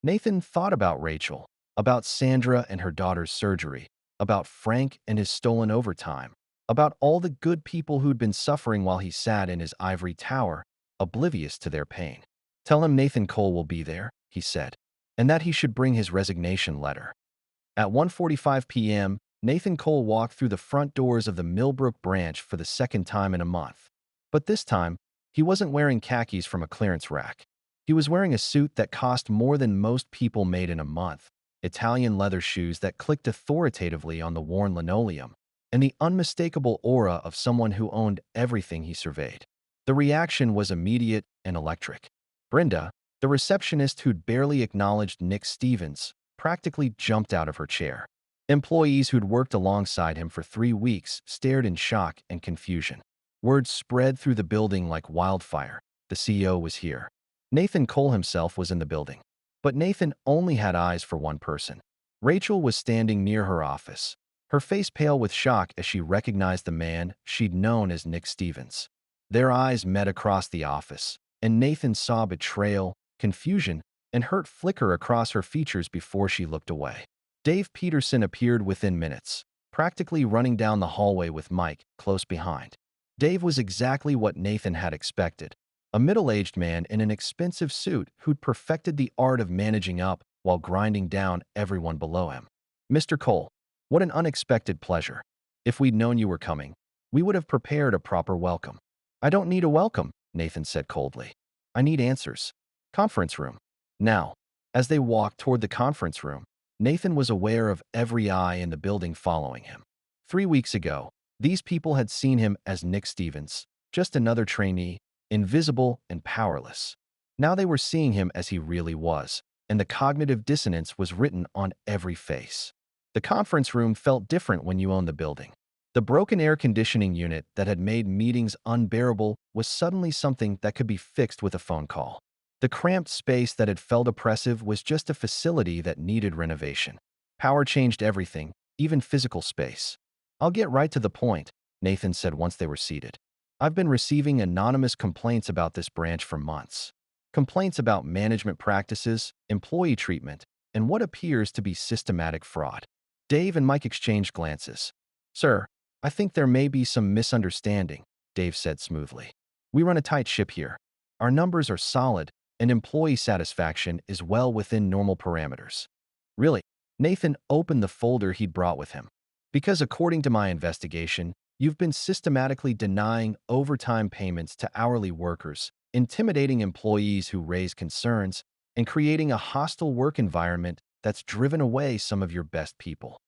Nathan thought about Rachel, about Sandra and her daughter's surgery, about Frank and his stolen overtime, about all the good people who'd been suffering while he sat in his ivory tower, oblivious to their pain. "Tell him Nathan Cole will be there," he said, "and that he should bring his resignation letter." At 1:45 p.m., Nathan Cole walked through the front doors of the Millbrook branch for the second time in a month. But this time, he wasn't wearing khakis from a clearance rack. He was wearing a suit that cost more than most people made in a month, Italian leather shoes that clicked authoritatively on the worn linoleum, and the unmistakable aura of someone who owned everything he surveyed. The reaction was immediate and electric. Brenda, the receptionist who'd barely acknowledged Nick Stevens, practically jumped out of her chair. Employees who'd worked alongside him for 3 weeks stared in shock and confusion. Word spread through the building like wildfire. The CEO was here. Nathan Cole himself was in the building. But Nathan only had eyes for one person. Rachel was standing near her office, her face pale with shock as she recognized the man she'd known as Nick Stevens. Their eyes met across the office, and Nathan saw betrayal, confusion, and hurt flicker across her features before she looked away. Dave Peterson appeared within minutes, practically running down the hallway with Mike close behind. Dave was exactly what Nathan had expected: a middle-aged man in an expensive suit who'd perfected the art of managing up while grinding down everyone below him. "Mr. Cole, what an unexpected pleasure. If we'd known you were coming, we would have prepared a proper welcome." "I don't need a welcome," Nathan said coldly. "I need answers." "Conference room." Now, as they walked toward the conference room, Nathan was aware of every eye in the building following him. 3 weeks ago, these people had seen him as Nick Stevens, just another trainee, invisible and powerless. Now they were seeing him as he really was, and the cognitive dissonance was written on every face. The conference room felt different when you owned the building. The broken air conditioning unit that had made meetings unbearable was suddenly something that could be fixed with a phone call. The cramped space that had felt oppressive was just a facility that needed renovation. Power changed everything, even physical space. I'll get right to the point, Nathan said once they were seated. I've been receiving anonymous complaints about this branch for months. Complaints about management practices, employee treatment, and what appears to be systematic fraud. Dave and Mike exchanged glances. Sir, I think there may be some misunderstanding, Dave said smoothly. We run a tight ship here. Our numbers are solid, and employee satisfaction is well within normal parameters. Really? Nathan opened the folder he'd brought with him. Because according to my investigation, you've been systematically denying overtime payments to hourly workers, intimidating employees who raise concerns, and creating a hostile work environment that's driven away some of your best people.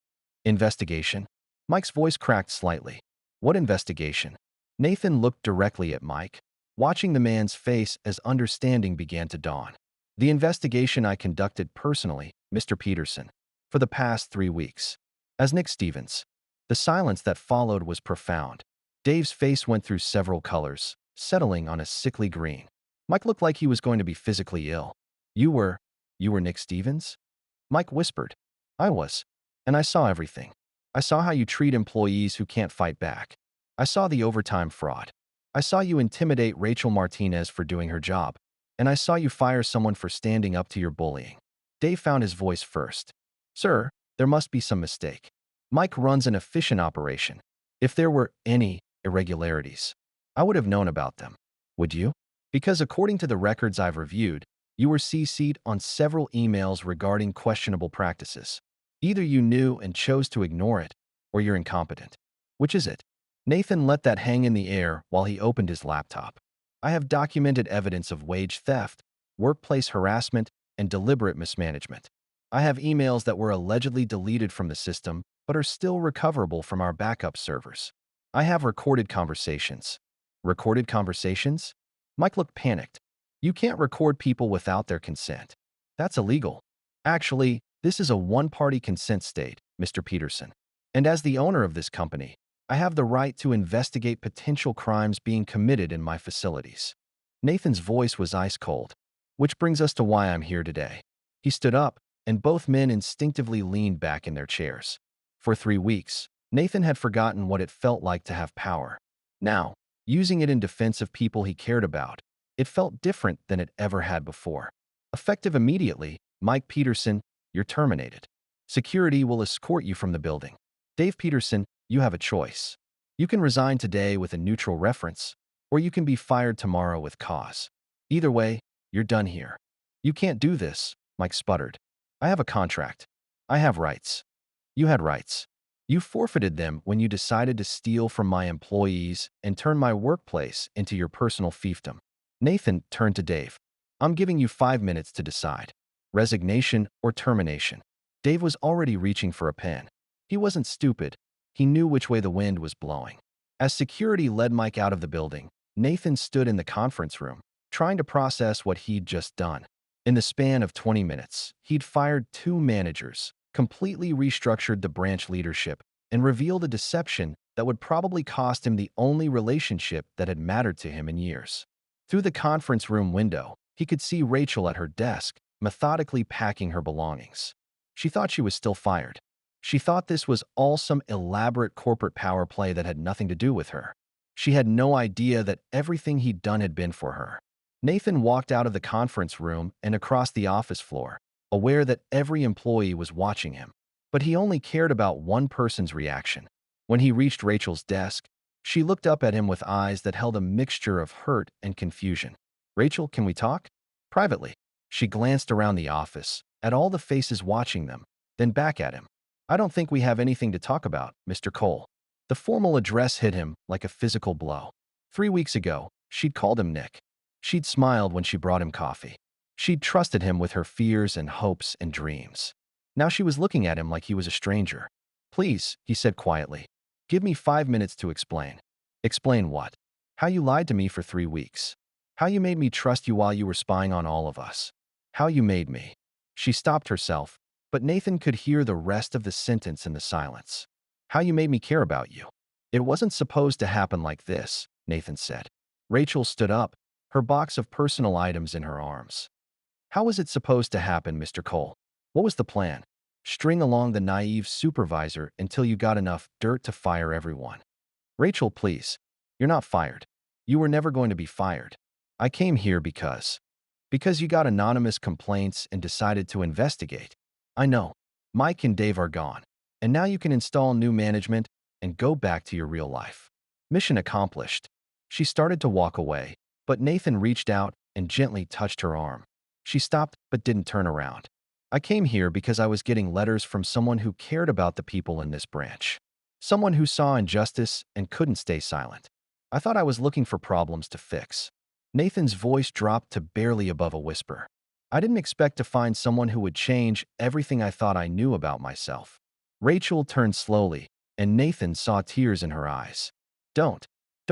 Investigation? Mike's voice cracked slightly. What investigation? Nathan looked directly at Mike, watching the man's face as understanding began to dawn. The investigation I conducted personally, Mr. Peterson, for the past 3 weeks. As Nick Stevens. The silence that followed was profound. Dave's face went through several colors, settling on a sickly green. Mike looked like he was going to be physically ill. You were Nick Stevens? Mike whispered. I was. And I saw everything. I saw how you treat employees who can't fight back. I saw the overtime fraud. I saw you intimidate Rachel Martinez for doing her job. And I saw you fire someone for standing up to your bullying. Dave found his voice first. Sir, there must be some mistake. Mike runs an efficient operation. If there were any irregularities, I would have known about them. Would you? Because according to the records I've reviewed, you were CC'd on several emails regarding questionable practices. Either you knew and chose to ignore it, or you're incompetent. Which is it? Nathan let that hang in the air while he opened his laptop. I have documented evidence of wage theft, workplace harassment, and deliberate mismanagement. I have emails that were allegedly deleted from the system but are still recoverable from our backup servers. I have recorded conversations. Recorded conversations? Mike looked panicked. You can't record people without their consent. That's illegal. Actually, this is a one-party consent state, Mr. Peterson. And as the owner of this company, I have the right to investigate potential crimes being committed in my facilities. Nathan's voice was ice cold. Which brings us to why I'm here today. He stood up, and both men instinctively leaned back in their chairs. For 3 weeks, Nathan had forgotten what it felt like to have power. Now, using it in defense of people he cared about, it felt different than it ever had before. Effective immediately, Mike Peterson, you're terminated. Security will escort you from the building. Dave Peterson, you have a choice. You can resign today with a neutral reference, or you can be fired tomorrow with cause. Either way, you're done here. You can't do this, Mike sputtered. I have a contract. I have rights. You had rights. You forfeited them when you decided to steal from my employees and turn my workplace into your personal fiefdom. Nathan turned to Dave. I'm giving you 5 minutes to decide. Resignation or termination. Dave was already reaching for a pen. He wasn't stupid. He knew which way the wind was blowing. As security led Mike out of the building, Nathan stood in the conference room, trying to process what he'd just done. In the span of 20 minutes, he'd fired 2 managers, completely restructured the branch leadership, and revealed a deception that would probably cost him the only relationship that had mattered to him in years. Through the conference room window, he could see Rachel at her desk, methodically packing her belongings. She thought she was still fired. She thought this was all some elaborate corporate power play that had nothing to do with her. She had no idea that everything he'd done had been for her. Nathan walked out of the conference room and across the office floor, aware that every employee was watching him. But he only cared about one person's reaction. When he reached Rachel's desk, she looked up at him with eyes that held a mixture of hurt and confusion. Rachel, can we talk? Privately. She glanced around the office, at all the faces watching them, then back at him. I don't think we have anything to talk about, Mr. Cole. The formal address hit him like a physical blow. 3 weeks ago, she'd called him Nick. She'd smiled when she brought him coffee. She'd trusted him with her fears and hopes and dreams. Now she was looking at him like he was a stranger. Please, he said quietly. Give me 5 minutes to explain. Explain what? How you lied to me for 3 weeks. How you made me trust you while you were spying on all of us. How you made me. She stopped herself, but Nathan could hear the rest of the sentence in the silence. How you made me care about you. It wasn't supposed to happen like this, Nathan said. Rachel stood up, her box of personal items in her arms. How was it supposed to happen, Mr. Cole? What was the plan? string along the naive supervisor until you got enough dirt to fire everyone. Rachel, please. You're not fired. You were never going to be fired. I came here because you got anonymous complaints and decided to investigate. I know. Mike and Dave are gone. And now you can install new management and go back to your real life. Mission accomplished. She started to walk away, but Nathan reached out and gently touched her arm. She stopped but didn't turn around. I came here because I was getting letters from someone who cared about the people in this branch. Someone who saw injustice and couldn't stay silent. I thought I was looking for problems to fix. Nathan's voice dropped to barely above a whisper. I didn't expect to find someone who would change everything I thought I knew about myself. Rachel turned slowly, and Nathan saw tears in her eyes. Don't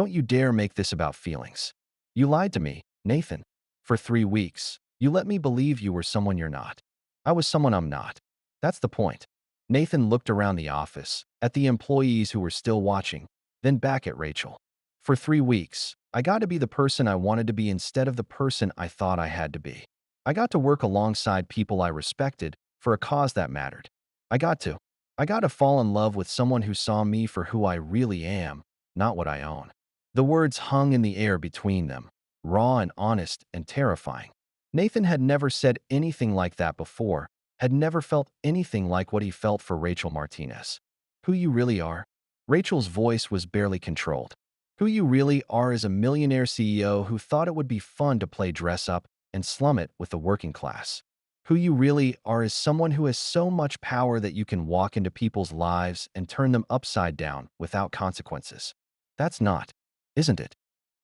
you dare make this about feelings. You lied to me, Nathan. For 3 weeks, you let me believe you were someone you're not. I was someone I'm not. That's the point. Nathan looked around the office, at the employees who were still watching, then back at Rachel. For 3 weeks, I got to be the person I wanted to be instead of the person I thought I had to be. I got to work alongside people I respected for a cause that mattered. I got to fall in love with someone who saw me for who I really am, not what I own. The words hung in the air between them, raw and honest and terrifying. Nathan had never said anything like that before, had never felt anything like what he felt for Rachel Martinez. Who you really are? Rachel's voice was barely controlled. Who you really are is a millionaire CEO who thought it would be fun to play dress up and slum it with the working class. Who you really are is someone who has so much power that you can walk into people's lives and turn them upside down without consequences. That's not, isn't it?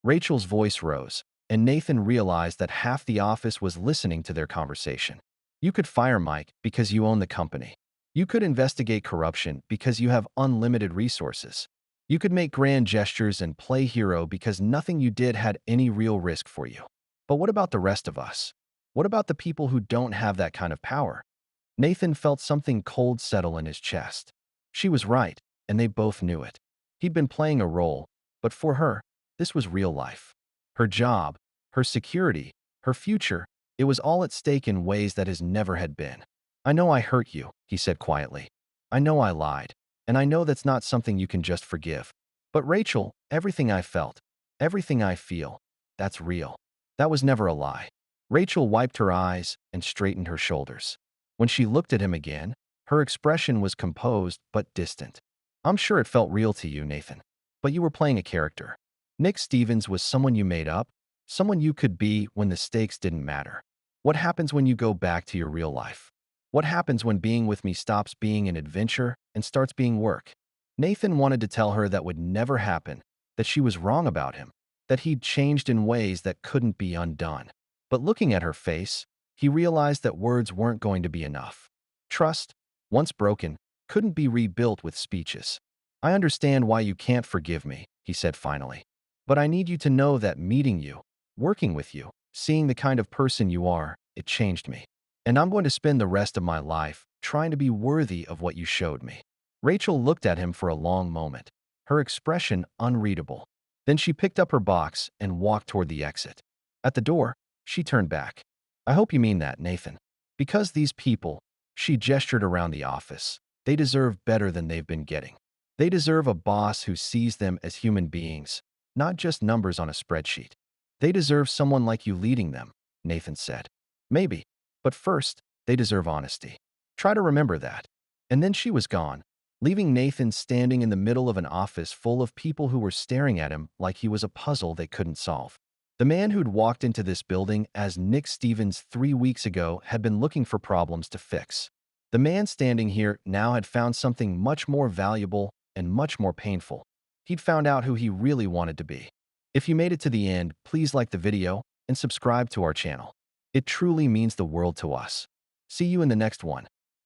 Rachel's voice rose, and Nathan realized that half the office was listening to their conversation. You could fire Mike because you own the company. You could investigate corruption because you have unlimited resources. You could make grand gestures and play hero because nothing you did had any real risk for you. But what about the rest of us? What about the people who don't have that kind of power? Nathan felt something cold settle in his chest. She was right, and they both knew it. He'd been playing a role, but for her, this was real life. Her job, her security, her future, it was all at stake in ways that his never had been. I know I hurt you, he said quietly. I know I lied, and I know that's not something you can just forgive. But Rachel, everything I felt, everything I feel, that's real. That was never a lie. Rachel wiped her eyes and straightened her shoulders. When she looked at him again, her expression was composed but distant. I'm sure it felt real to you, Nathan. But you were playing a character. Nick Stevens was someone you made up, someone you could be when the stakes didn't matter. What happens when you go back to your real life? What happens when being with me stops being an adventure and starts being work? Nathan wanted to tell her that would never happen, that she was wrong about him, that he'd changed in ways that couldn't be undone. But looking at her face, he realized that words weren't going to be enough. Trust, once broken, couldn't be rebuilt with speeches. I understand why you can't forgive me, he said finally. But I need you to know that meeting you, working with you, seeing the kind of person you are, it changed me. And I'm going to spend the rest of my life trying to be worthy of what you showed me. Rachel looked at him for a long moment, her expression unreadable. Then she picked up her box and walked toward the exit. At the door, she turned back. I hope you mean that, Nathan. Because these people, she gestured around the office, they deserve better than they've been getting. They deserve a boss who sees them as human beings, not just numbers on a spreadsheet. They deserve someone like you leading them, Nathan said. Maybe. But first, they deserve honesty. Try to remember that. And then she was gone, leaving Nathan standing in the middle of an office full of people who were staring at him like he was a puzzle they couldn't solve. The man who'd walked into this building as Nick Stevens 3 weeks ago had been looking for problems to fix. The man standing here now had found something much more valuable and much more painful. He'd found out who he really wanted to be. If you made it to the end, please like the video and subscribe to our channel. It truly means the world to us. See you in the next one.